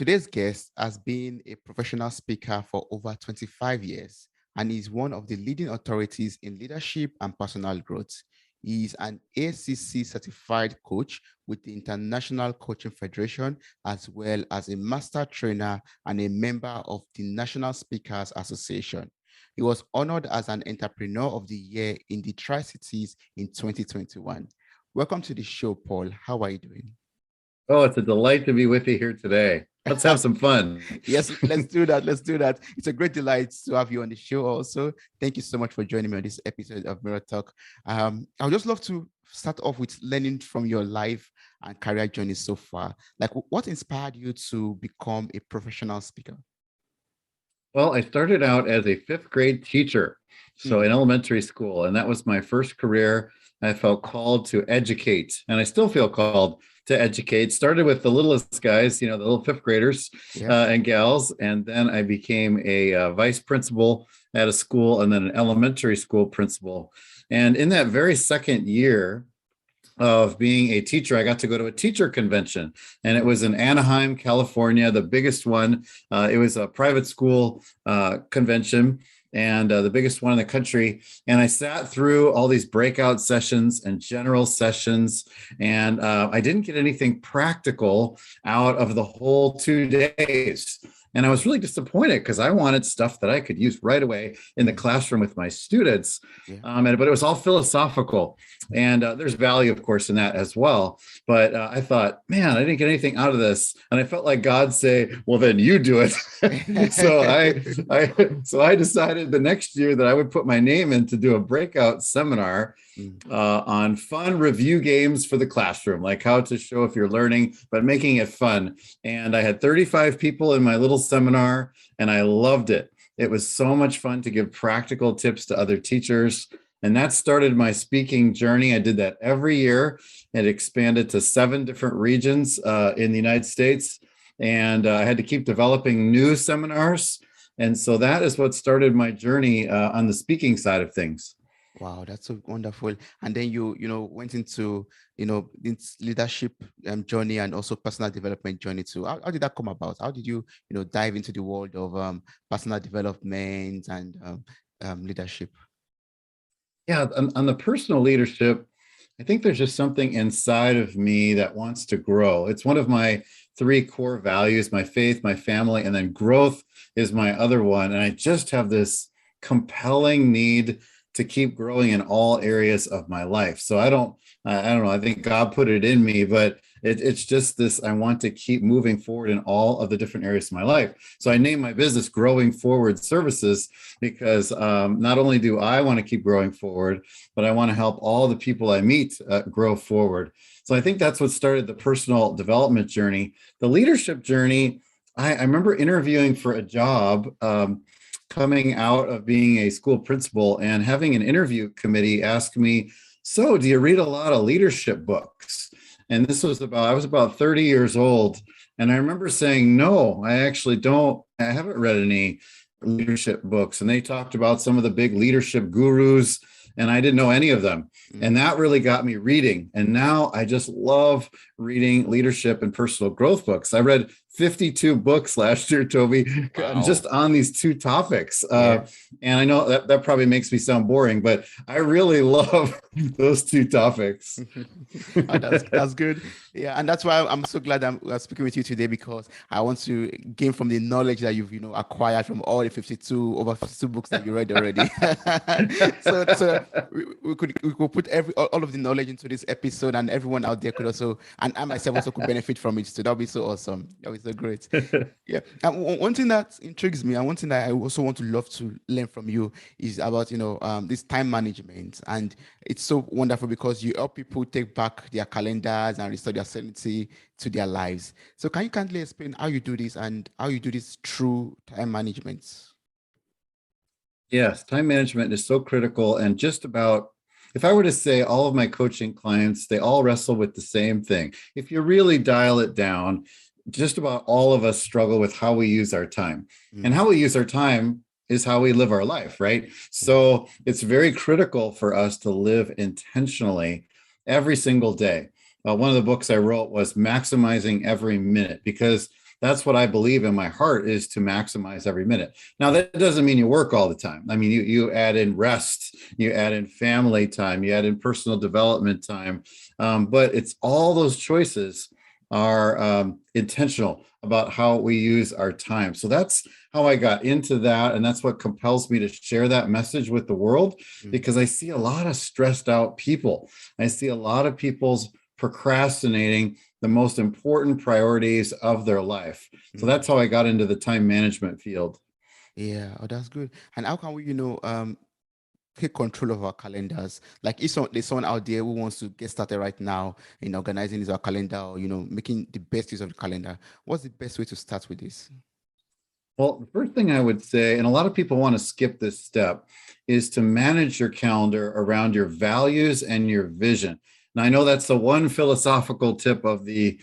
Today's guest has been a professional speaker for over 25 years and is one of the leading authorities in leadership and personal growth. He is an ACC-certified coach with the International Coaching Federation, as well as a master trainer and a member of the National Speakers Association. He was honored as an Entrepreneur of the Year in the Tri-Cities in 2021. Welcome to the show, Paul. How are you doing? Oh, it's a delight to be with you here today. Let's have some fun. Yes, let's do that. Let's do that. It's a great delight to have you on the show also. Thank you so much for joining me on this episode of Mirror Talk. I would just love to start off with learning from your life and career journey so far. Like, what inspired you to become a professional speaker? Well, I started out as a fifth grade teacher, so in elementary school, and that was my first career. I felt called to educate, and I still feel called to educate. Started with the littlest guys, the little fifth graders and gals, and then I became a vice principal at a school and then an elementary school principal. And in that very second year of being a teacher, I got to go to a teacher convention, and it was in Anaheim, California, the biggest one. It was a private school convention, and the biggest one in the country. And I sat through all these breakout sessions and general sessions, and I didn't get anything practical out of the whole 2 days. And I was really disappointed because I wanted stuff that I could use right away in the classroom with my students. But it was all philosophical. And there's value, of course, in that as well. But I thought, man, I didn't get anything out of this. And I felt like God say, well, then you do it. So I decided the next year that I would put my name in to do a breakout seminar on fun review games for the classroom, like how to show if you're learning, but making it fun. And I had 35 people in my little seminar, and I loved it. It was so much fun to give practical tips to other teachers. And that started my speaking journey. I did that every year. It expanded to 7 different regions in the United States. And I had to keep developing new seminars. And so that is what started my journey on the speaking side of things. Wow, that's so wonderful. And then you went into, this leadership journey and also personal development journey too. How did that come about? How did you, dive into the world of personal development and leadership? Yeah, on the personal leadership, I think there's just something inside of me that wants to grow. It's one of my 3 core values: my faith, my family, and then growth is my other one. And I just have this compelling need to keep growing in all areas of my life. So I don't know. I think God put it in me, but it's just this, I want to keep moving forward in all of the different areas of my life. So I named my business Growing Forward Services because not only do I want to keep growing forward, but I want to help all the people I meet grow forward. So I think that's what started the personal development journey. The leadership journey, I remember interviewing for a job coming out of being a school principal and having an interview committee ask me, so do you read a lot of leadership books? And I was about 30 years old. And I remember saying, no, I actually don't. I haven't read any leadership books. And they talked about some of the big leadership gurus, and I didn't know any of them. And that really got me reading. And now I just love reading leadership and personal growth books. I read 52 books last year, Toby, just on these 2 topics. And I know that probably makes me sound boring, but I really love those 2 topics. That's good. Yeah, and that's why I'm so glad I'm speaking with you today, because I want to gain from the knowledge that you've acquired from all the over 52 books that you read already. so we could put all of the knowledge into this episode, and everyone out there could also, and I myself also could benefit from it. So that'll be so awesome. That was so great. Yeah. And one thing that intrigues me, and one thing that I also want to love to learn from you is about this time management. And it's so wonderful because you help people take back their calendars and restore their sanity to their lives. So can you kindly explain how you do this and how you do this through time management? Yes, time management is so critical. And just about, if I were to say all of my coaching clients, they all wrestle with the same thing. If you really dial it down, just about all of us struggle with how we use our time. And how we use our time is how we live our life, right? So it's very critical for us to live intentionally every single day. One of the books I wrote was Maximizing Every Minute, because That's what I believe in my heart, is to maximize every minute. Now, that doesn't mean you work all the time. I mean, you add in rest, you add in family time, you add in personal development time. But it's all those choices are intentional about how we use our time. So that's how I got into that. And that's what compels me to share that message with the world, because I see a lot of stressed out people. I see a lot of people's procrastinating the most important priorities of their life. So that's how I got into the time management field. Yeah, oh, that's good. And how can we, take control of our calendars? Like if there's someone out there who wants to get started right now in organizing his or her calendar, or making the best use of the calendar, what's the best way to start with this? Well, the first thing I would say, and a lot of people want to skip this step, is to manage your calendar around your values and your vision. Now, I know that's the one philosophical tip of the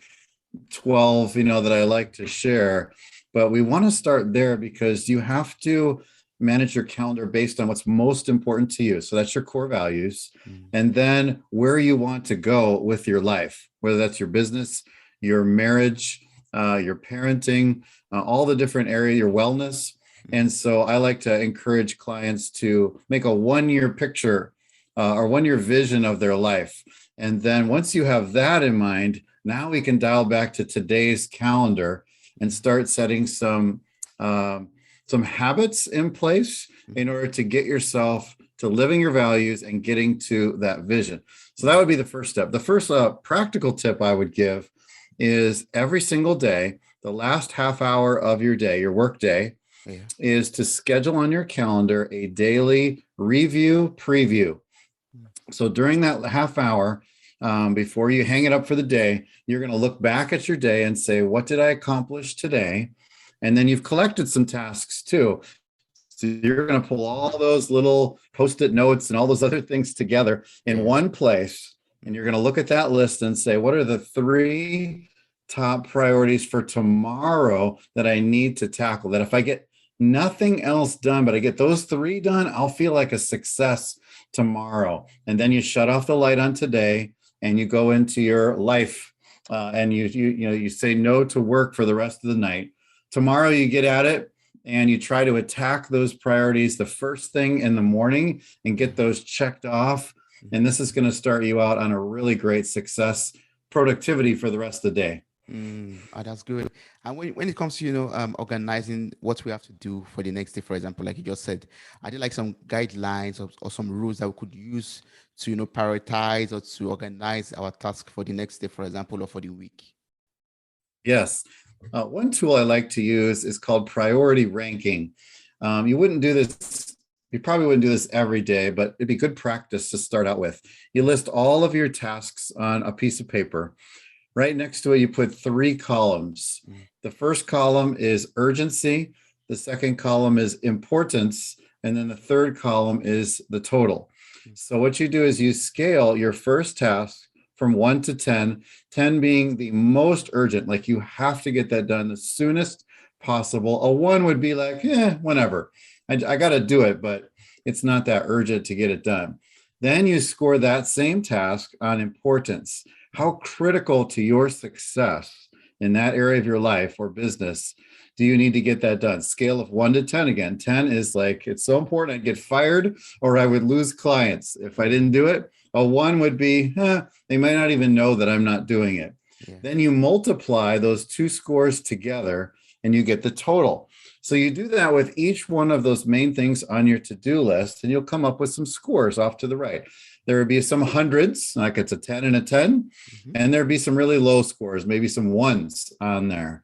12, that I like to share, but we want to start there, because you have to manage your calendar based on what's most important to you. So that's your core values. And then where you want to go with your life, whether that's your business, your marriage, your parenting, all the different areas, your wellness. And so I like to encourage clients to make a 1-year picture or 1-year vision of their life. And then once you have that in mind, now we can dial back to today's calendar and start setting some habits in place in order to get yourself to living your values and getting to that vision. So that would be the first step. The first practical tip I would give is every single day, the last half hour of your day, your work day, is to schedule on your calendar a daily review preview. So during that half hour, before you hang it up for the day, you're going to look back at your day and say, what did I accomplish today? And then you've collected some tasks too. So you're going to pull all those little Post-it notes and all those other things together in one place. And you're going to look at that list and say, what are the 3 top priorities for tomorrow that I need to tackle? That if I get nothing else done, but I get those 3 done, I'll feel like a success tomorrow. And then you shut off the light on today and you go into your life and you say no to work for the rest of the night. Tomorrow you get at it and you try to attack those priorities the first thing in the morning and get those checked off. And this is going to start you out on a really great success productivity for the rest of the day. That's good. And when it comes to, organizing what we have to do for the next day, for example, like you just said, are there like some guidelines or some rules that we could use to, prioritize or to organize our task for the next day, for example, or for the week? Yes. One tool I like to use is called priority ranking. You probably wouldn't do this every day, but it'd be good practice to start out with. You list all of your tasks on a piece of paper. Right next to it, you put 3 columns. The first column is urgency. The second column is importance. And then the third column is the total. So what you do is you scale your first task from 1 to 10, 10 being the most urgent, like you have to get that done the soonest possible. A 1 would be like, whenever. I got to do it, but it's not that urgent to get it done. Then you score that same task on importance. How critical to your success in that area of your life or business do you need to get that done? Scale of 1 to 10 again. 10 is like, it's so important I'd get fired or I would lose clients if I didn't do it. A 1 would be, they might not even know that I'm not doing it. Then you multiply those 2 scores together and you get the total. So you do that with each one of those main things on your to-do list, and you'll come up with some scores off to the right. There would be some hundreds, like it's a 10 and a 10, and there'd be some really low scores, maybe some 1s on there.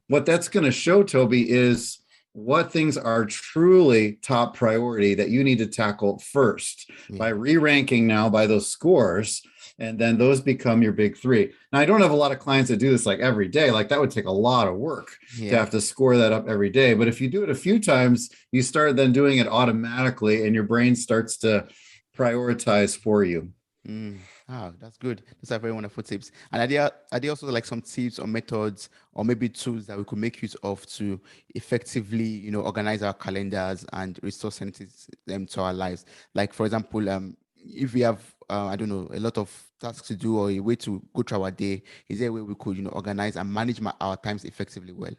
What that's going to show, Toby, is what things are truly top priority that you need to tackle first by re-ranking now by those scores. And then those become your big 3. Now, I don't have a lot of clients that do this like every day. Like that would take a lot of work to have to score that up every day. But if you do it a few times, you start then doing it automatically and your brain starts to prioritize for you. That's good. Those are very wonderful tips. And are there also like some tips or methods or maybe tools that we could make use of to effectively, organize our calendars and restore sanity to our lives? Like, for example, if we have, I don't know, a lot of tasks to do or a way to go through our day, is there a way we could, organize and manage our times effectively well?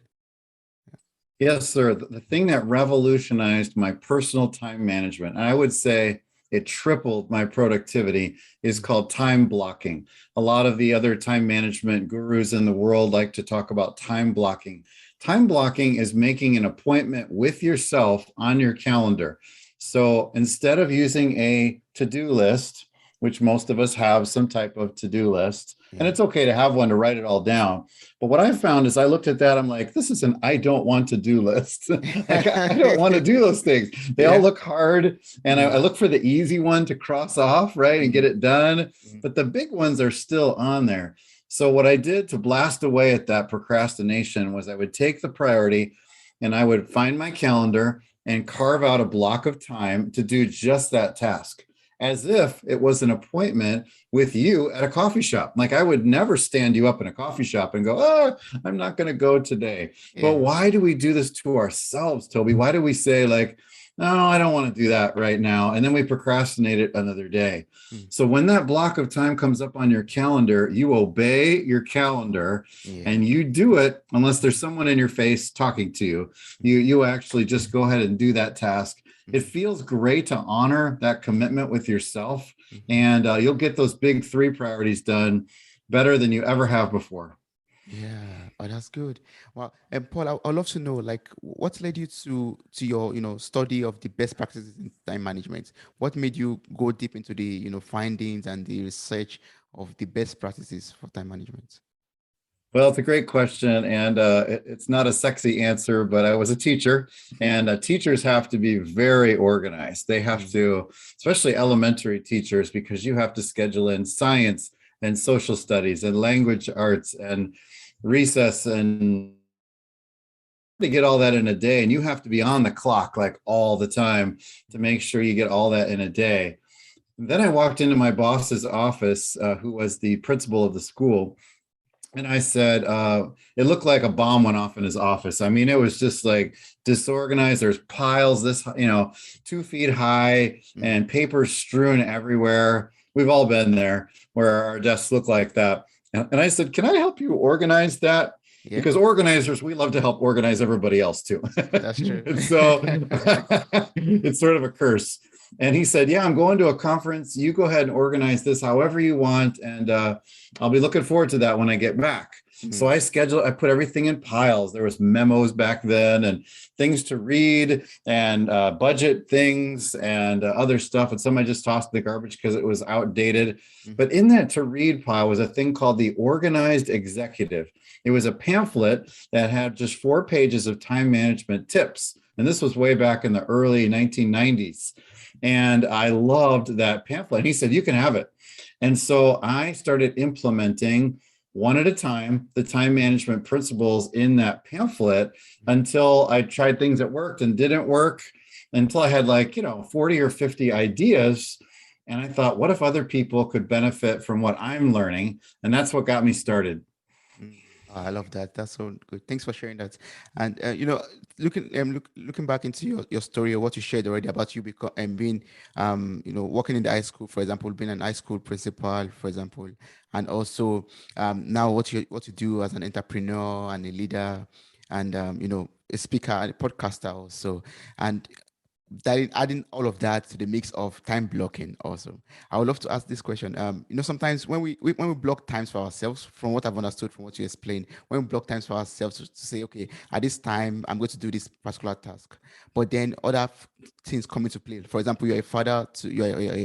Yes, sir. The thing that revolutionized my personal time management, and I would say it tripled my productivity, is called time blocking. A lot of the other time management gurus in the world like to talk about time blocking. Time blocking is making an appointment with yourself on your calendar. So instead of using a to-do list, which most of us have some type of to-do list, and Yeah. it's okay to have one to write it all down. But what I found is I looked at that, I'm like, this is an I don't want to do list. Like, I don't want to do those things. They all Yeah. look hard. And I look for the easy one to cross off, right, and get it done. Mhm. But the big ones are still on there. So what I did to blast away at that procrastination was I would take the priority and I would find my calendar and carve out a block of time to do just that task, as if it was an appointment with you at a coffee shop. Like, I would never stand you up in a coffee shop and go, oh, I'm not going to go today. But Yeah. why do we do this to ourselves, Toby? Why do we say, like, no, I don't want to do that right now, and then we procrastinate it another day? Mm. So when that block of time comes up on your calendar, you obey your calendar Yeah. and you do it unless there's someone in your face talking to you. You actually just go ahead and do that task. It Mhm. feels great to honor that commitment with yourself, Mhm. and you'll get those big three priorities done better than you ever have before. Yeah, oh, that's good. Well, and Paul, I'd love to know, like, what led you to your, study of the best practices in time management? What made you go deep into the, findings and the research of the best practices for time management? Well, it's a great question, and it's not a sexy answer, but I was a teacher, and teachers have to be very organized. They have Mm. to, especially elementary teachers, because you have to schedule in science and social studies and language arts and recess and to get all that in a day. And you have to be on the clock like all the time to make sure you get all that in a day. And then I walked into my boss's office, who was the principal of the school, and I said, it looked like a bomb went off in his office. I mean, it was just like disorganized. There's piles this, 2 feet high Mm. and papers strewn everywhere. We've all been there where our desks look like that. And I said, can I help you organize that? Yeah, Because organizers, we love to help organize everybody else too. that's true. And so it's sort of a curse. And he said, yeah, I'm going to a conference. You go ahead and organize this however you want. And I'll be looking forward to that when I get back. So Mm. I put everything in piles. There was memos back then and things to read and budget things and other stuff. And some I just tossed in the garbage because it was outdated. Mhm. But in that to read pile was a thing called the Organized Executive. It was a pamphlet that had just 4 pages of time management tips. And this was way back in the early 1990s. And I loved that pamphlet. And he said, you can have it. And so I started implementing one at a time the time management principles in that pamphlet until I tried things that worked and didn't work, until I had 40 or 50 ideas. And I thought, what if other people could benefit from what I'm learning? And that's what got me started. Mm. Oh, I love that. That's so good. Thanks for sharing that. And looking back into your story or what you shared already about you being working in the high school, for example, being an high school principal, for example, and also now what you do as an entrepreneur and a leader, and a speaker and a podcaster also, and that adding all of that to the mix of time blocking also. I would love to ask this question. Sometimes when we block times for ourselves, from what I've understood from what you explained, when we block times for ourselves to say, okay, at this time I'm going to do this particular task, but then other things come into play. For example, you're a father to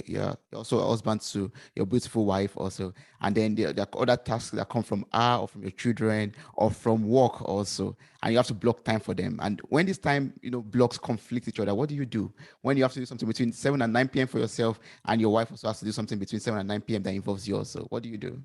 you're also a husband to your beautiful wife also, and then there are other tasks that come from her or from your children or from work also, and you have to block time for them. And when this time, blocks conflict each other, what do you do when you have to do something between 7 and 9 p.m. for yourself, and your wife also has to do something between 7 and 9 p.m. that involves you also? What do you do?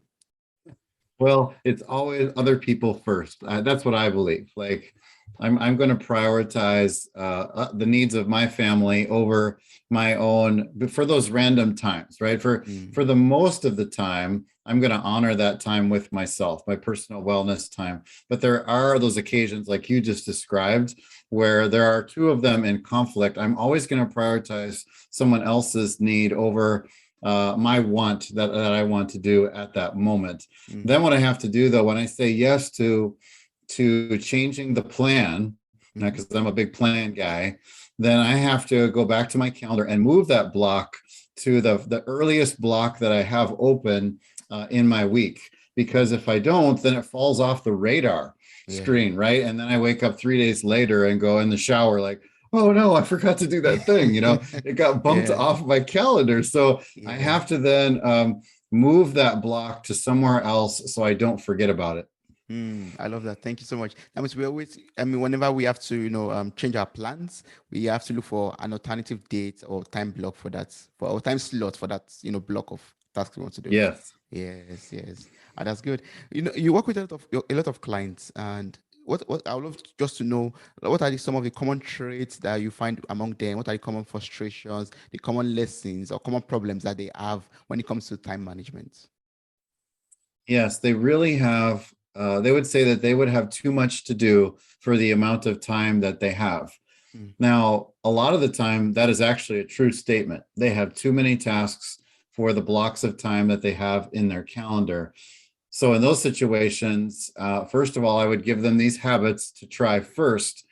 Well, it's always other people first. That's what I believe. Like, I'm going to prioritize the needs of my family over my own, but for those random times, right? Mm. For the most of the time, I'm going to honor that time with myself, my personal wellness time. But there are those occasions, like you just described, where there are two of them in conflict. I'm always going to prioritize someone else's need over my want that I want to do at that moment. Mm. Then what I have to do though, when I say yes to changing the plan, Mm-hmm. because I'm a big plan guy, then I have to go back to my calendar and move that block to the earliest block that I have open in my week. Because if I don't, then it falls off the radar Yeah. screen, right? And then I wake up 3 days later and go in the shower like, oh no, I forgot to do that thing. It got bumped Yeah. off my calendar. So I Yeah. have to then move that block to somewhere else so I don't forget about it. I love that. Thank you so much. That means we always, I mean, whenever we have to, change our plans, we have to look for an alternative date or time block for that, for or time slot for that, block of tasks we want to do. Yes. Yes, yes. That's good. You work with a lot of clients, and what I would love just to know, what are some of the common traits that you find among them? What are the common frustrations, the common lessons or common problems that they have when it comes to time management? Yes, they really have. They would say that they would have too much to do for the amount of time that they have. Mm, Now, a lot of the time, that is actually a true statement. They have too many tasks for the blocks of time that they have in their calendar. So, in those situations, first of all, I would give them these habits to try first.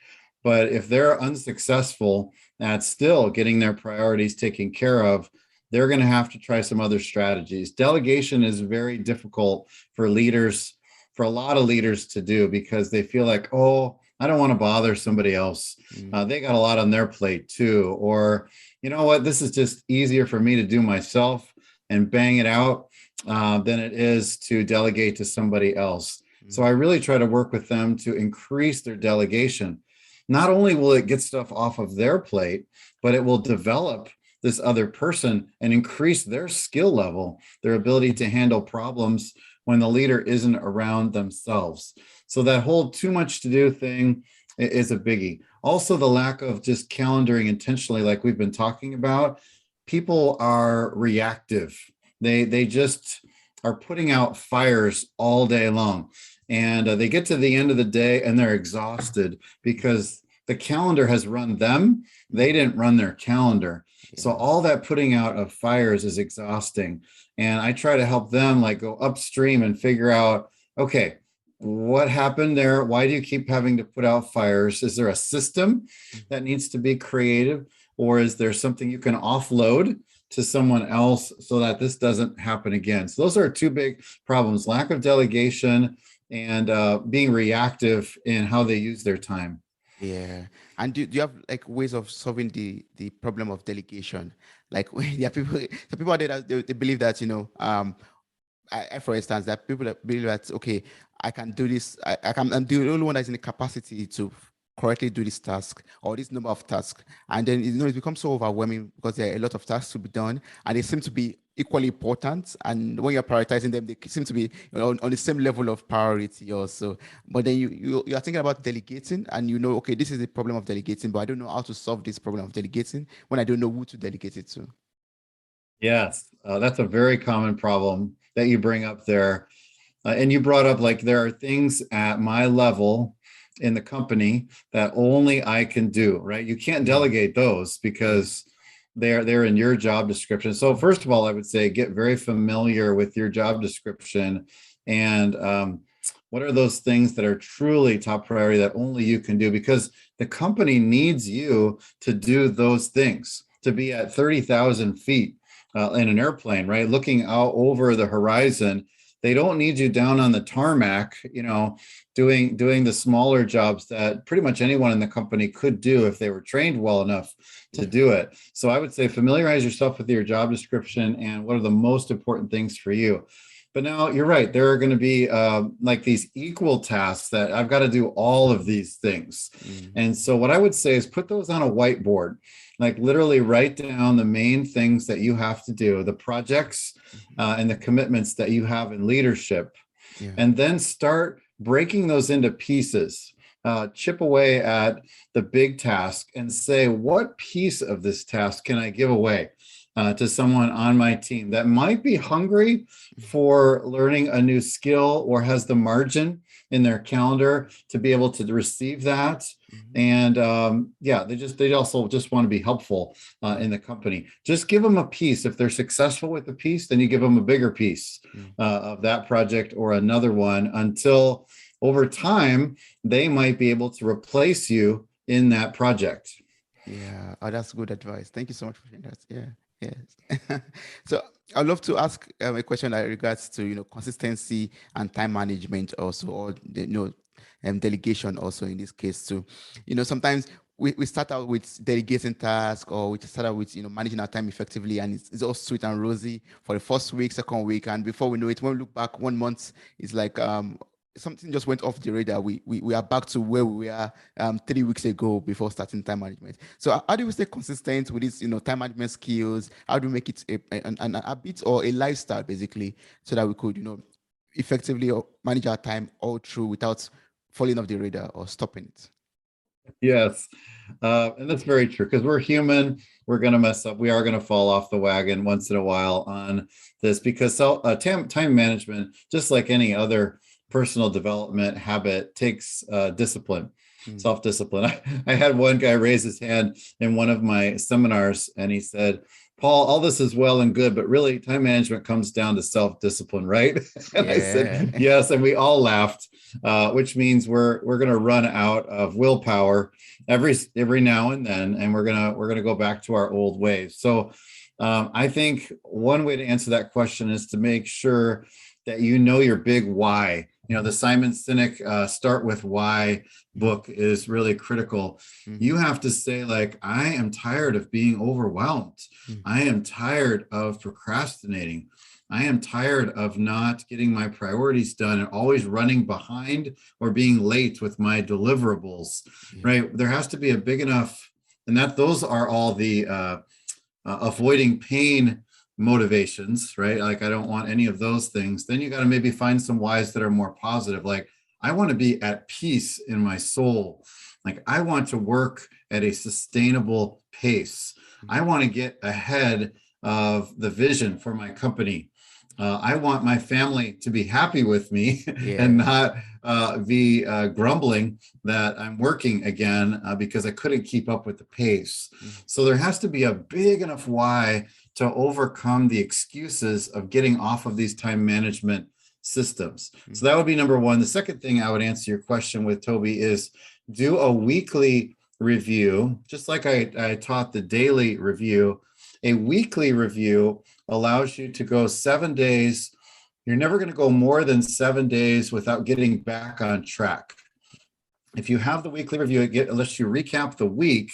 But if they're unsuccessful at still getting their priorities taken care of, they're going to have to try some other strategies. Delegation is very difficult for leaders, for a lot of leaders to do because they feel like, oh, I don't want to bother somebody else. mm, They got a lot on their plate too. Or, you know what, this is just easier for me to do myself and bang it out than it is to delegate to somebody else. So mm. I really try to work with them to increase their delegation. Not only will it get stuff off of their plate, but it will develop this other person and increase their skill level, their ability to handle problems when the leader isn't around themselves. So that whole too much to do thing is a biggie. Also, the lack of just calendaring intentionally, like we've been talking about, people are reactive. They just are putting out fires all day long. And they get to the end of the day and they're exhausted because the calendar has run them. They didn't run their calendar. So Yeah. all that putting out of fires is exhausting. And I try to help them like go upstream and figure out, okay, what happened there? Why do you keep having to put out fires? Is there a system that needs to be created? Or is there something you can offload to someone else so that this doesn't happen again? So those are two big problems: lack of delegation and being reactive in how they use their time. Yeah. And do you have like ways of solving the problem of delegation? Like when there are people, the people out there that they believe that, for instance, that people that believe that, okay, I can do this, I'm the only one that's in the capacity to correctly do this task or this number of tasks. And then, it becomes so overwhelming because there are a lot of tasks to be done and they seem to be equally important. And when you're prioritizing them, they seem to be on the same level of priority also. But then you are thinking about delegating and okay, this is the problem of delegating, but I don't know how to solve this problem of delegating when I don't know who to delegate it to. Yes, that's a very common problem that you bring up there. And you brought up like there are things at my level in the company that only I can do, right? You can't Yeah. delegate those Yeah. because they're in your job description. So first of all, I would say get very familiar with your job description and what are those things that are truly top priority that only you can do, because the company needs you to do those things, to be at 30,000 feet in an airplane, right? Looking out over the horizon. They don't need you down on the tarmac, doing the smaller jobs that pretty much anyone in the company could do if they were trained well enough to Yeah. do it. So I would say familiarize yourself with your job description and what are the most important things for you. But now you're right. There are going to be like these equal tasks that I've got to do all of these things. Mm. And so what I would say is put those on a whiteboard, like literally write down the main things that you have to do, the projects and the commitments that you have in leadership, Yeah. and then start breaking those into pieces. Chip away at the big task and say, what piece of this task can I give away? to someone on my team that might be hungry for learning a new skill or has the margin in their calendar to be able to receive that. And they also just want to be helpful in the company. Just give them a piece. If they're successful with the piece, then you give them a bigger piece of that project or another one, until over time they might be able to replace you in that project. Yeah, oh, that's good advice. Thank you so much for sharing that. Yeah, yes. So I'd love to ask a question that regards to consistency and time management also, or delegation also in this case too. Sometimes we start out with delegating tasks, or we start out with managing our time effectively, and it's all sweet and rosy for the first week, second week, and before we know it, when we look back 1 month, it's like something just went off the radar. We are back to where we were 3 weeks ago before starting time management. So how do we stay consistent with these time management skills? How do we make it an habit or a lifestyle basically, so that we could effectively manage our time all through without falling off the radar or stopping it? Yes. And that's very true, because we're human. We're going to mess up. We are going to fall off the wagon once in a while on this, because time management, just like any other personal development habit, takes discipline, self-discipline. I had one guy raise his hand in one of my seminars, and he said, Paul, all this is well and good, but really time management comes down to self-discipline, right? And I said, yes. And we all laughed, which means we're going to run out of willpower every now and then, and we're going to go back to our old ways. So I think one way to answer that question is to make sure that your big why. The Simon Sinek Start With Why book is really critical. You have to say, like, I am tired of being overwhelmed. I am tired of procrastinating. I am tired of not getting my priorities done and always running behind or being late with my deliverables, right? There has to be a big enough, and those are all the avoiding pain motivations, right? Like, I don't want any of those things. Then you got to maybe find some whys that are more positive. Like, I want to be at peace in my soul. Like, I want to work at a sustainable pace. I want to get ahead of the vision for my company. I want my family to be happy with me and not be grumbling that I'm working again because I couldn't keep up with the pace. So there has to be a big enough why to overcome the excuses of getting off of these time management systems. So that would be number one. The second thing I would answer your question with, Toby, is do a weekly review, just like I taught the daily review. A weekly review allows you to go 7 days. You're never going to go more than 7 days without getting back on track. If you have the weekly review, unless you recap the week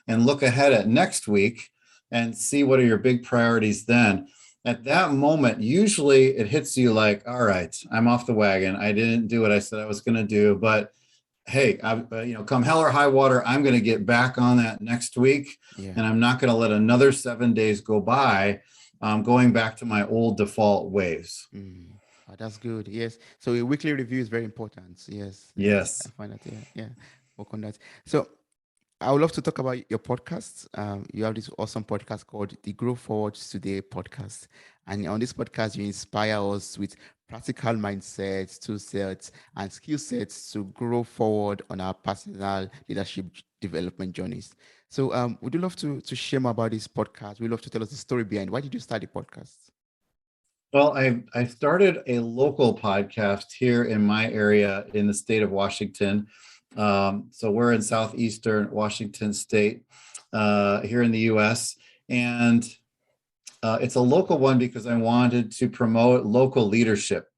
and look ahead at next week and see what are your big priorities then. At that moment, usually it hits you like, all right, I'm off the wagon. I didn't do what I said I was going to do, but hey, come hell or high water, I'm going to get back on that next week. And I'm not going to let another 7 days go by going back to my old default ways. Oh, that's good. Yes. So a weekly review is very important. Yes. Yes. I find that. Yeah. Work on that. So I would love to talk about your podcast. You have this awesome podcast called the Grow Forward Today podcast. And on this podcast, you inspire us with practical mindsets, tool sets, and skill sets to grow forward on our personal leadership development journeys. So would you love to share more about this podcast? We'd love to tell us the story behind. Why did you start the podcast? Well, I started a local podcast here in my area in the state of Washington. So we're in southeastern Washington state here in the US. And it's a local one because I wanted to promote local leadership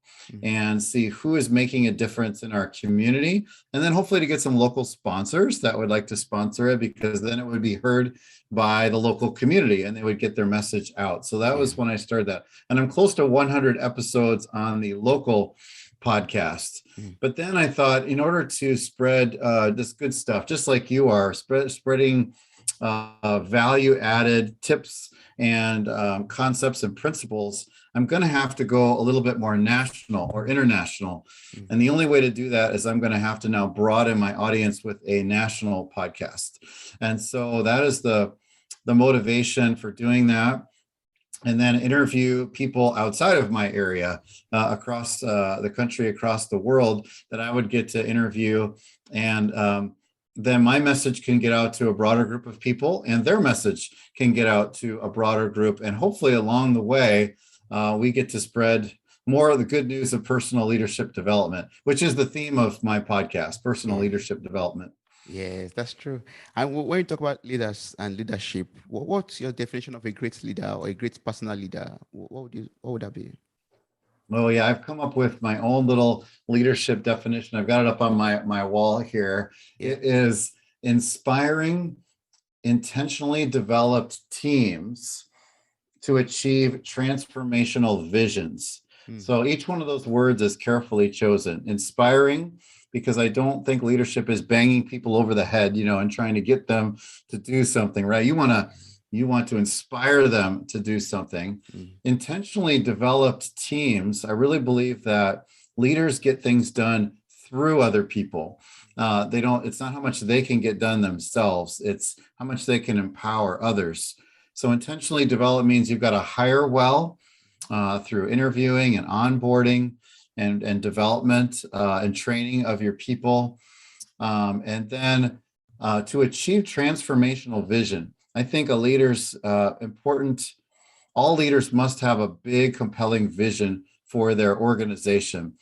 and see who is making a difference in our community. And then hopefully to get some local sponsors that would like to sponsor it, because then it would be heard by the local community and they would get their message out. So that was when I started that. And I'm close to 100 episodes on the local podcast. But then I thought, in order to spread this good stuff, just like you are, spreading value added tips and concepts and principles, I'm going to have to go a little bit more national or international. And the only way to do that is I'm going to have to now broaden my audience with a national podcast. And so that is the motivation for doing that. and then interview people outside of my area, across the country, across the world, that I would get to interview. And then my message can get out to a broader group of people, and their message can get out to a broader group. And hopefully along the way, we get to spread more of the good news of personal leadership development, which is the theme of my podcast, personal Yeah. leadership development. Yes, that's true. And when you talk about leaders and leadership, what's your definition of a great leader or a great personal leader? What would that be? Oh yeah, I've come up with my own little leadership definition. I've got it up on my wall here. Yeah. It is inspiring, intentionally developed teams to achieve transformational visions. Mm. So each one of those words is carefully chosen. Inspiring, because I don't think leadership is banging people over the head, and trying to get them to do something, right? You want to inspire them to do something. Mm. Intentionally developed teams, I really believe that leaders get things done through other people. They don't, it's not how much they can get done themselves, it's how much they can empower others. So intentionally develop means you've got to hire well, through interviewing and onboarding and development, and training of your people. And then to achieve transformational vision, I think a leader's important. All leaders must have a big, compelling vision for their organization.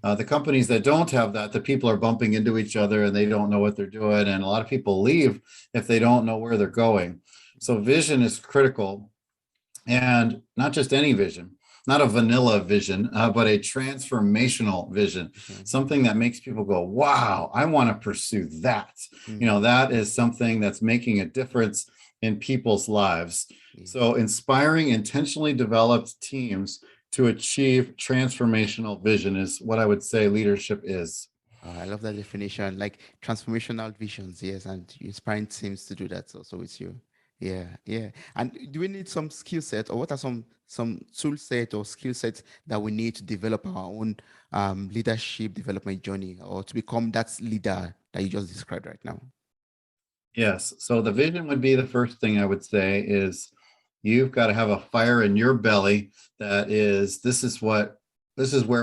The companies that don't have that, the people are bumping into each other and they don't know what they're doing. And a lot of people leave if they don't know where they're going. So vision is critical, and not just any vision, not a vanilla vision, but a transformational vision, Okay. something that makes people go, wow, I want to pursue that. Mm. That is something that's making a difference in people's lives. Yeah. So inspiring, intentionally developed teams to achieve transformational vision is what I would say leadership is. I love that definition, like transformational visions. Yes, and you inspiring teams to do that also with you. Yeah, yeah. And do we need some skill set, or what are some tool set or skill sets that we need to develop our own leadership development journey, or to become that leader that you just described right now? Yes. So the vision would be the first thing I would say is you've got to have a fire in your belly that is, this is where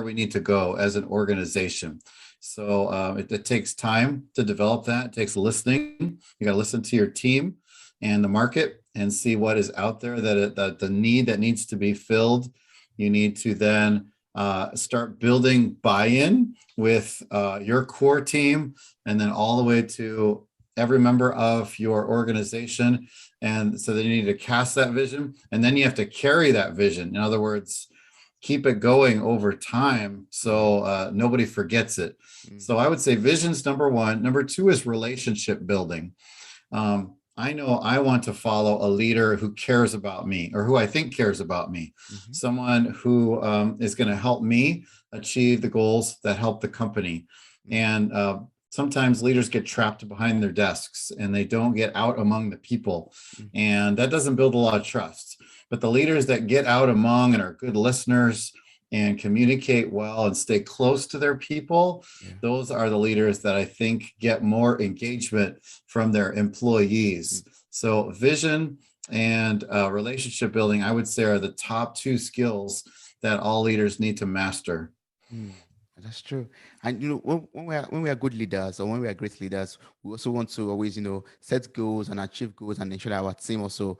we need to go as an organization. So it takes time to develop that. It takes listening. You got to listen to your team and the market and see what is out there, that the need that needs to be filled. You need to then start building buy-in with your core team, and then all the way to every member of your organization. And so then you need to cast that vision, and then you have to carry that vision. In other words, keep it going over time so nobody forgets it. Mm. So I would say vision's number one. Number two is relationship building. I know I want to follow a leader who cares about me, or who I think cares about me, Mhm. someone who is going to help me achieve the goals that help the company. Mm. And sometimes leaders get trapped behind their desks and they don't get out among the people. Mm. And that doesn't build a lot of trust. But the leaders that get out among and are good listeners and communicate well and stay close to their people, Yeah. those are the leaders that I think get more engagement from their employees. Mm. So vision and relationship building, I would say, are the top two skills that all leaders need to master. Mm, that's true. And when we are good leaders, or when we are great leaders, we also want to always, set goals and achieve goals, and ensure that our team also,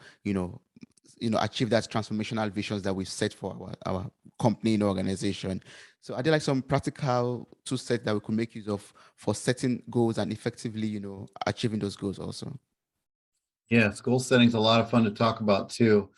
achieve that transformational visions that we set for our company and organization. So are there like some practical tool sets that we could make use of for setting goals and effectively, achieving those goals also? Yes, goal setting is a lot of fun to talk about too,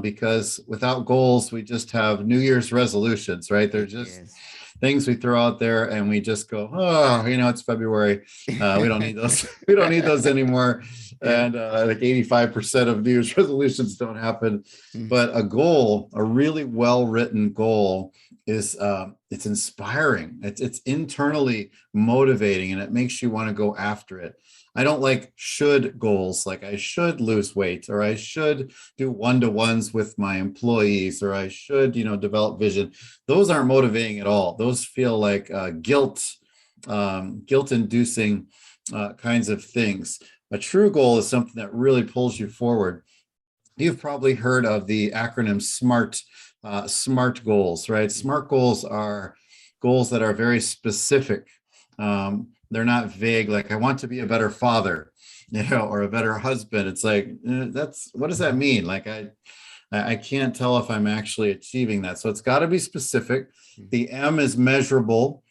because without goals, we just have New Year's resolutions, right? They're just Yes. things we throw out there and we just go, oh, it's February. We don't need those. We don't need those anymore. Yeah. And like 85% of New Year's resolutions don't happen. Mm. But a goal, a really well-written goal, is it's inspiring. It's internally motivating, and it makes you want to go after it. I don't like should goals, like I should lose weight, or I should do one-to-ones with my employees, or I should, develop vision. Those aren't motivating at all. Those feel like guilt-inducing kinds of things. A true goal is something that really pulls you forward. you've probably heard of the acronym SMART goals, right? SMART goals are goals that are very specific. They're not vague, like I want to be a better father, or a better husband. It's like, that's, what does that mean? Like I can't tell if I'm actually achieving that. So it's got to be specific. The M is measurable.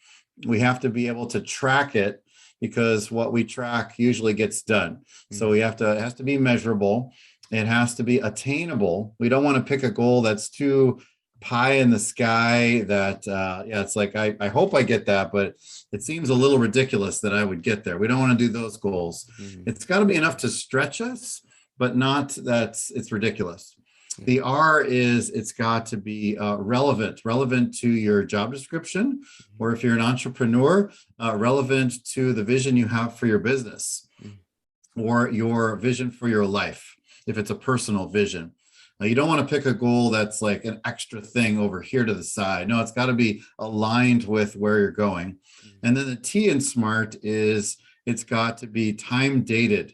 We have to be able to track it, because what we track usually gets done. So it has to be measurable. It has to be attainable. We don't want to pick a goal that's too pie in the sky that, it's like, I hope I get that, but it seems a little ridiculous that I would get there. We don't want to do those goals. It's got to be enough to stretch us, but not that it's ridiculous. The R is, it's got to be relevant to your job description, or if you're an entrepreneur, relevant to the vision you have for your business, or your vision for your life, if it's a personal vision. You don't want to pick a goal that's like an extra thing over here to the side. No, it's got to be aligned with where you're going. And then the T in SMART is, it's got to be time dated.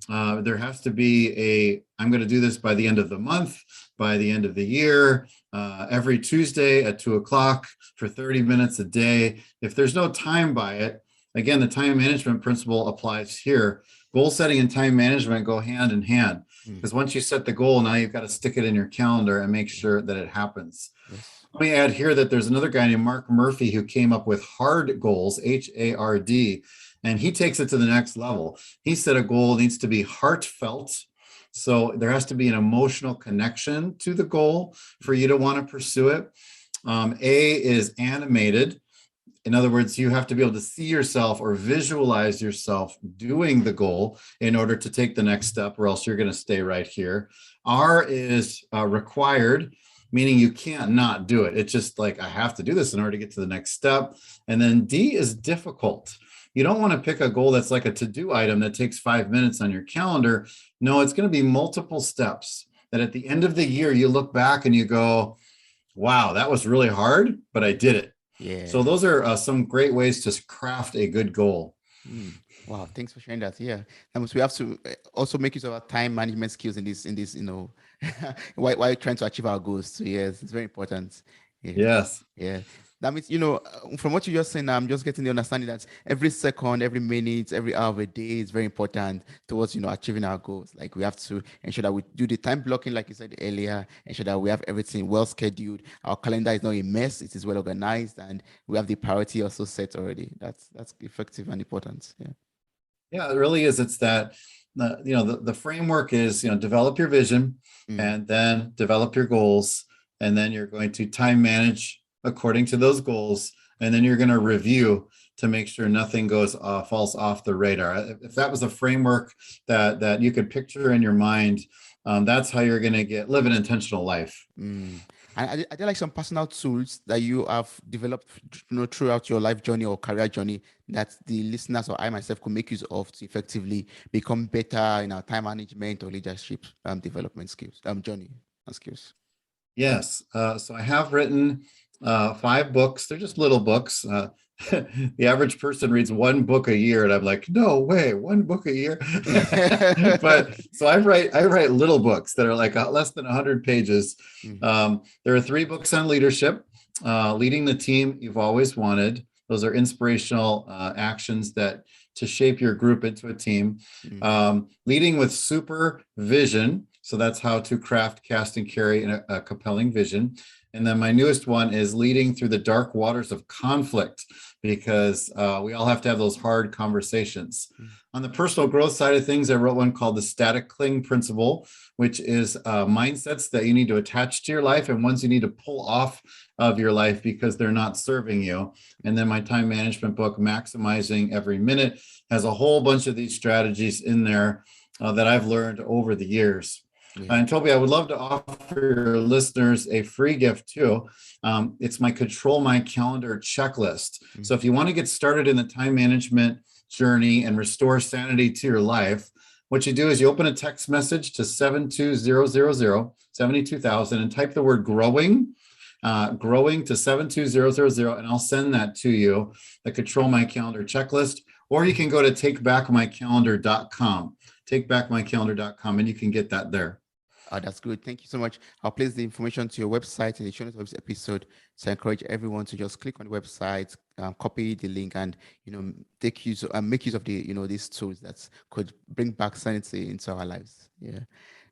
There has to be I'm going to do this by the end of the month, by the end of the year, every Tuesday at 2:00 for 30 minutes a day. If there's no time by it, again, the time management principle applies here. Goal setting and time management go hand in hand, because once you set the goal, now you've got to stick it in your calendar and make sure that it happens. Let me add here that there's another guy named Mark Murphy who came up with HARD goals, HARD, and he takes it to the next level. He said a goal needs to be heartfelt. So there has to be an emotional connection to the goal for you to want to pursue it. A is animated. In other words, you have to be able to see yourself or visualize yourself doing the goal in order to take the next step, or else you're going to stay right here. R is required, meaning you can't not do it. It's just like, I have to do this in order to get to the next step. And then D is difficult. You don't want to pick a goal that's like a to-do item that takes 5 minutes on your calendar. No, it's going to be multiple steps that at the end of the year, you look back and you go, wow, that was really hard, but I did it. Yeah. So those are some great ways to craft a good goal. Wow, thanks for sharing that. Yeah, that means we have to also make use of our time management skills in this, while trying to achieve our goals. So yes, it's very important. Yeah. Yes. Yeah. That means, from what you just saying, I'm just getting the understanding that every second, every minute, every hour of a day is very important towards, achieving our goals. Like, we have to ensure that we do the time blocking, like you said earlier, ensure that we have everything well scheduled. Our calendar is not a mess. It is well organized, and we have the priority also set already. That's effective and important. Yeah. Yeah, it really is. It's that, the framework is, develop your vision and then develop your goals. And then you're going to time manage according to those goals. And then you're going to review to make sure nothing falls off the radar. If that was a framework that you could picture in your mind, that's how you're going to live an intentional life. And are there like some personal tools that you have developed, throughout your life journey or career journey that the listeners or I myself could make use of to effectively become better in our time management or leadership development skills, journey and skills? Yes. So I have written 5 books. They're just little books. The average person reads 1 book a year, and I'm like, no way, 1 book a year. But so I write little books that are like less than 100 pages. There are 3 books on leadership: leading the team you've always wanted. Those are inspirational actions to shape your group into a team. Leading with supervision. So that's how to craft, cast, and carry a compelling vision. And then my newest one is leading through the dark waters of conflict, because we all have to have those hard conversations. On the personal growth side of things, I wrote one called the static cling principle, which is mindsets that you need to attach to your life and ones you need to pull off of your life because they're not serving you. And then my time management book, Maximizing Every Minute, has a whole bunch of these strategies in there that I've learned over the years. And Toby, I would love to offer your listeners a free gift too. It's my Control My Calendar checklist. So if you want to get started in the time management journey and restore sanity to your life, what you do is you open a text message to 72000, 72,000, and type the word growing to 72000, and I'll send that to you, the Control My Calendar checklist. Or you can go to takebackmycalendar.com, takebackmycalendar.com, and you can get that there. Oh, that's good. Thank you so much. I'll place the information to your website in the show notes of this episode. So I encourage everyone to just click on the website, copy the link, and take use make use of the these tools that could bring back sanity into our lives. Yeah,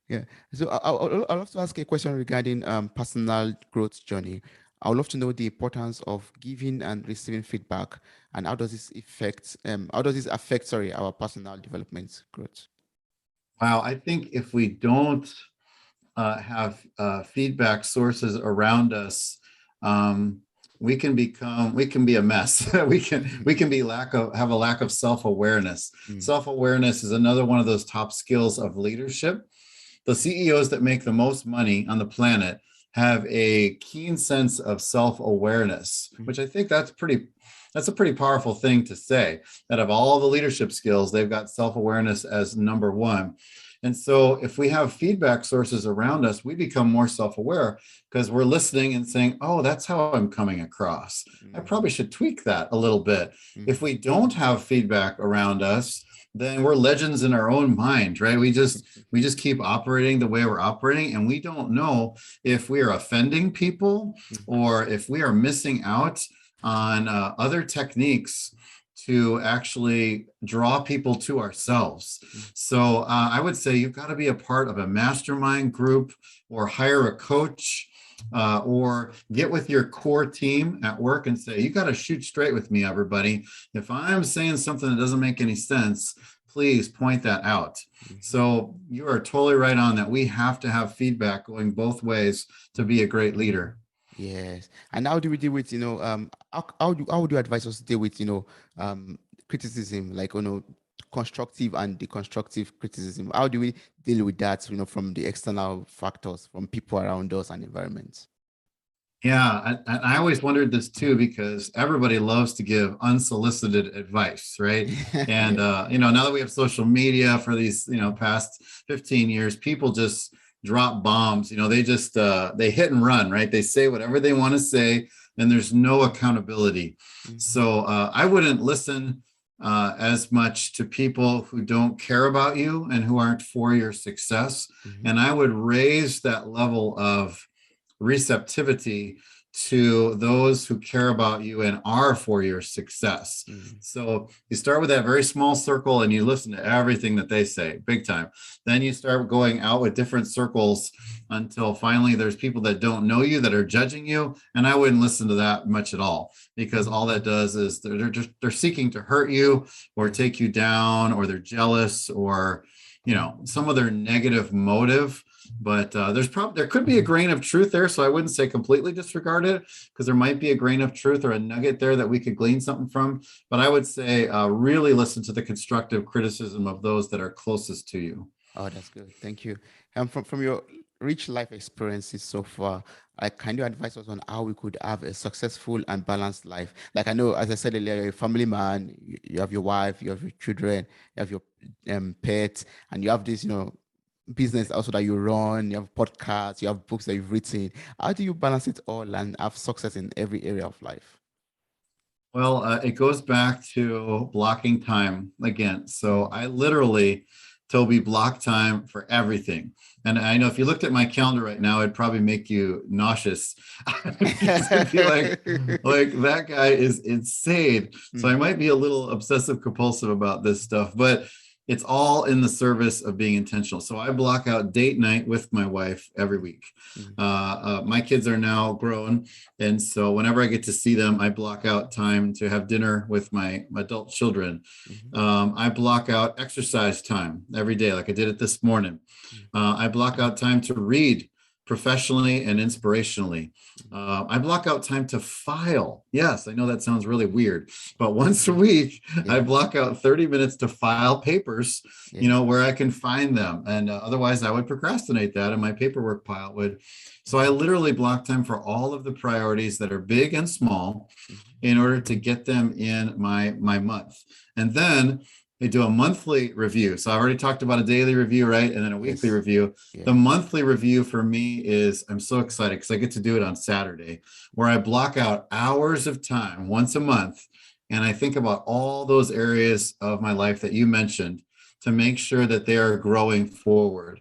yeah. So I'd love to ask a question regarding personal growth journey. I would love to know the importance of giving and receiving feedback, and how does this affect, sorry, our personal development growth? Wow, I think if we don't have feedback sources around us, um, we can be a mess. We can be have a lack of self-awareness. Mm, Self-awareness is another one of those top skills of leadership. The CEOs that make the most money on the planet have a keen sense of self-awareness, mm, which I think that's a pretty powerful thing to say, that of all the leadership skills, they've got self-awareness as number one. And so if we have feedback sources around us, we become more self-aware because we're listening and saying, oh, that's how I'm coming across. I mm, probably should tweak that a little bit. If mm. we don't have feedback around us, then we're legends in our own mind, right? We just keep operating the way we're operating, and we don't know if we are offending people or if we are missing out on other techniques to actually draw people to ourselves. So I would say you've got to be a part of a mastermind group or hire a coach or get with your core team at work and say, you got to shoot straight with me, everybody. If I'm saying something that doesn't make any sense, please point that out. Mhm. So you are totally right on that. We have to have feedback going both ways to be a great leader. Yes. And how do we deal with, how would you advise us to deal with, criticism, like, constructive and deconstructive criticism? How do we deal with that, from the external factors, from people around us and environments? Yeah, I always wondered this too, because everybody loves to give unsolicited advice, right? And Yeah. now that we have social media for these, past 15 years, people just drop bombs. They just they hit and run, right? They say whatever they want to say, and there's no accountability. Mhm, So I wouldn't listen as much to people who don't care about you and who aren't for your success. mhm, And I would raise that level of receptivity to those who care about you and are for your success. mhm, So you start with that very small circle and you listen to everything that they say, big time. Then you start going out with different circles until finally there's people that don't know you that are judging you. And I wouldn't listen to that much at all, because all that does is they're seeking to hurt you or mhm, take you down, or they're jealous, or some other negative motive. But there could be a grain of truth there, so I wouldn't say completely disregard it, because there might be a grain of truth or a nugget there that we could glean something from. But I would say really listen to the constructive criticism of those that are closest to you. Oh, that's good. Thank you. And from your rich life experiences so far, can you advise us on how we could have a successful and balanced life? Like, I know, as I said earlier, you're a family man, you have your wife, you have your children, you have your pets, and you have this, business also that you run, you have podcasts, you have books that you've written. How do you balance it all and have success in every area of life? Well, it goes back to blocking time again. So Mm. I literally, Toby, block time for everything. And I know if you looked at my calendar right now, it'd probably make you nauseous. It'd be like that guy is insane. So I Mm, might be a little obsessive compulsive about this stuff, but it's all in the service of being intentional. So I block out date night with my wife every week. mm, My kids are now grown, and so whenever I get to see them, I block out time to have dinner with my adult children. mhm, I block out exercise time every day, like I did it this morning. mm, I block out time to read professionally and inspirationally. mm. I block out time to file. Yes, I know that sounds really weird, but once a Mhm. week, I Yeah, block out 30 minutes to file papers, yeah. where I can find them. And otherwise, I would procrastinate that, and my paperwork pile would. So I Mhm, literally block time for all of the priorities that are big and small mhm. in order to get them in my month. And then they do a monthly review. So I already talked about a daily review, right? And then a weekly Yes. review. The Yeah. monthly review for me is, I'm so excited because I get to do it on Saturday, where I block out hours of time once a month. And I think about all those areas of my life that you mentioned. to make sure that they are growing forward.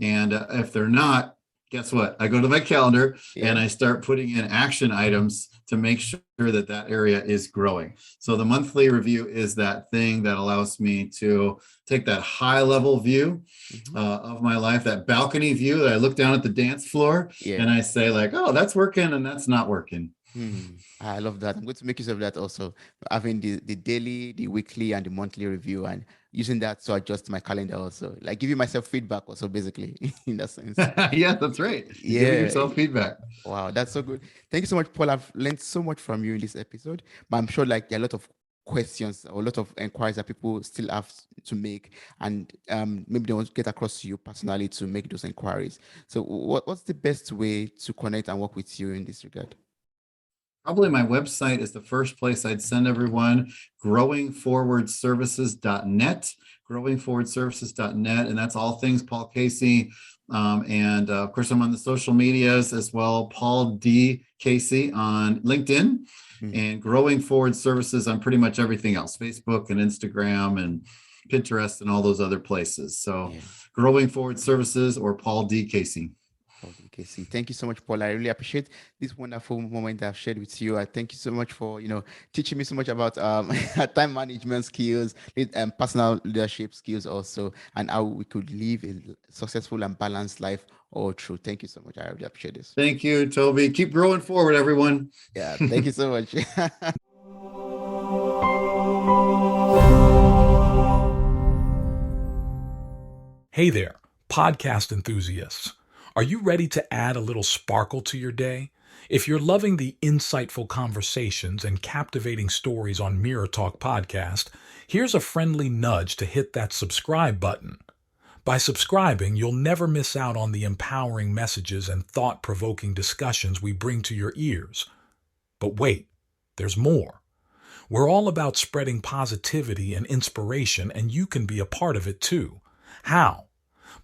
And if they're not, guess what? I go to my calendar and I start putting in action items to make sure that that area is growing. So the monthly review is that thing that allows me to take that high level view of my life, that balcony view that I look down at the dance floor and I say like, oh, that's working and that's not working. I love that. I'm going to make use of that also, having the daily, the weekly, and the monthly review, and using that to adjust my calendar also, like giving myself feedback also, basically, in that sense. Yeah, that's right. You're giving yourself feedback. Wow, that's so good. Thank you so much, Paul. I've learned so much from you in this episode, but I'm sure like there are a lot of questions or a lot of inquiries that people still have to make, and maybe they want to get across to you personally to make those inquiries. So what's the best way to connect and work with you in this regard? Probably my website is the first place I'd send everyone, growingforwardservices.net, growingforwardservices.net. And that's all things Paul Casey. And of course, I'm on the social medias as well, Paul D. Casey on LinkedIn, and Growing Forward Services on pretty much everything else, Facebook and Instagram and Pinterest and all those other places. So Growing Forward Services or Paul D. Casey. Okay, see, thank you so much, Paul. I really appreciate this wonderful moment I've shared with you. I thank you so much for teaching me so much about time management skills, personal leadership skills also, and how we could live a successful and balanced life all through. Thank you so much. I really appreciate this. Thank you, Toby. Keep growing forward, everyone. Yeah, thank you so much. Hey there, podcast enthusiasts. Are you ready to add a little sparkle to your day? If you're loving the insightful conversations and captivating stories on Mirror Talk Podcast, here's a friendly nudge to hit that subscribe button. By subscribing, you'll never miss out on the empowering messages and thought-provoking discussions we bring to your ears. But wait, there's more. We're all about spreading positivity and inspiration, and you can be a part of it too. How?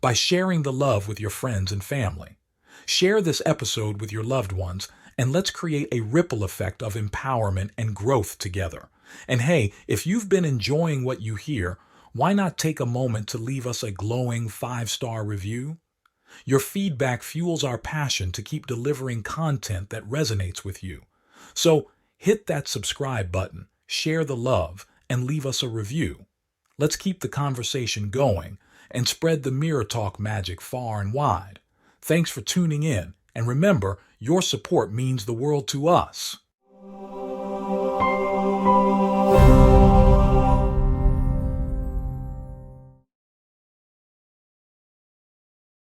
By sharing the love with your friends and family. Share this episode with your loved ones, and let's create a ripple effect of empowerment and growth together. And hey, if you've been enjoying what you hear, why not take a moment to leave us a glowing 5-star review? Your feedback fuels our passion to keep delivering content that resonates with you. So hit that subscribe button, share the love, and leave us a review. Let's keep the conversation going and spread the Mirror Talk magic far and wide. Thanks for tuning in, and remember, your support means the world to us.